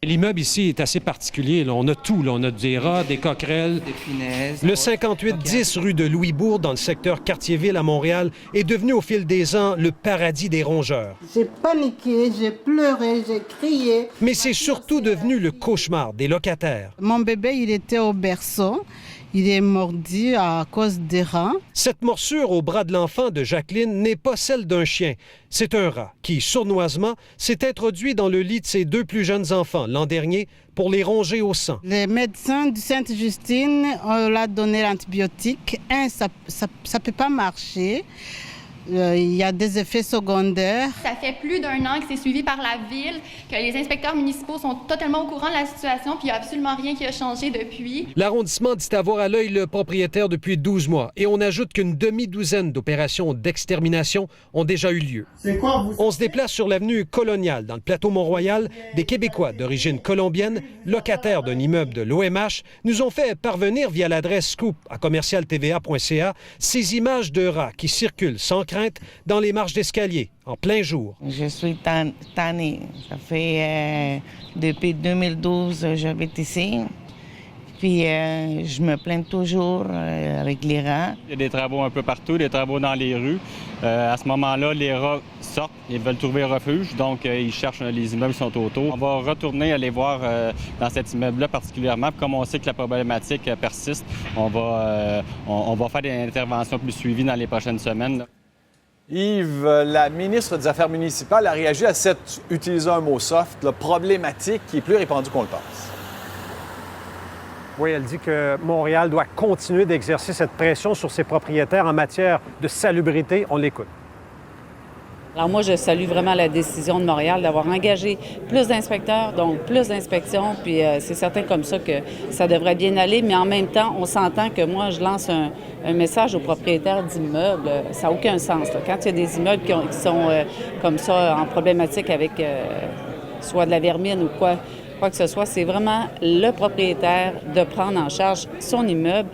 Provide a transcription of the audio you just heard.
L'immeuble ici est assez particulier. Là. On a tout. Là. On a des rats, des coquerelles. Des punaises. Le 5810 rue de Louisbourg, dans le secteur Quartier-Ville à Montréal, est devenu au fil des ans le paradis des rongeurs. J'ai paniqué, j'ai pleuré, j'ai crié. Mais c'est surtout devenu le cauchemar des locataires. Mon bébé, il était au berceau. Il est mordu à cause des rats. Cette morsure au bras de l'enfant de Jacqueline n'est pas celle d'un chien. C'est un rat qui, sournoisement, s'est introduit dans le lit de ses deux plus jeunes enfants l'an dernier pour les ronger au sang. Les médecins du Sainte-Justine, on leur a donné l'antibiotique. Ça ne peut pas marcher. Il y a des effets secondaires. Ça fait plus d'un an que c'est suivi par la ville, que les inspecteurs municipaux sont totalement au courant de la situation, puis il n'y a absolument rien qui a changé depuis. L'arrondissement dit avoir à l'œil le propriétaire depuis 12 mois et on ajoute qu'une demi-douzaine d'opérations d'extermination ont déjà eu lieu. On se déplace sur l'avenue Coloniale, dans le plateau Mont-Royal. Des Québécois d'origine colombienne, locataires d'un immeuble de l'OMH, nous ont fait parvenir via l'adresse scoop@commercialtva.ca ces images de rats qui circulent sans crainte dans les marches d'escalier, en plein jour. Je suis tannée. Ça fait depuis 2012 j'habite ici. Puis je me plains toujours avec les rats. Il y a des travaux un peu partout, des travaux dans les rues. À ce moment-là, les rats sortent, ils veulent trouver refuge, donc ils cherchent les immeubles qui sont autour. On va retourner aller voir dans cet immeuble-là particulièrement. Comme on sait que la problématique persiste, on va faire des interventions plus suivies dans les prochaines semaines. Yves, la ministre des Affaires municipales a réagi à cette, utiliser un mot soft, la problématique qui est plus répandue qu'on le pense. Oui, elle dit que Montréal doit continuer d'exercer cette pression sur ses propriétaires en matière de salubrité. On l'écoute. Alors moi, je salue vraiment la décision de Montréal d'avoir engagé plus d'inspecteurs, donc plus d'inspections, puis c'est certain comme ça que ça devrait bien aller, mais en même temps, on s'entend que moi, je lance un message aux propriétaires d'immeubles. Ça n'a aucun sens. Là. Quand il y a des immeubles qui sont comme ça, en problématique avec soit de la vermine ou quoi que ce soit, c'est vraiment le propriétaire de prendre en charge son immeuble.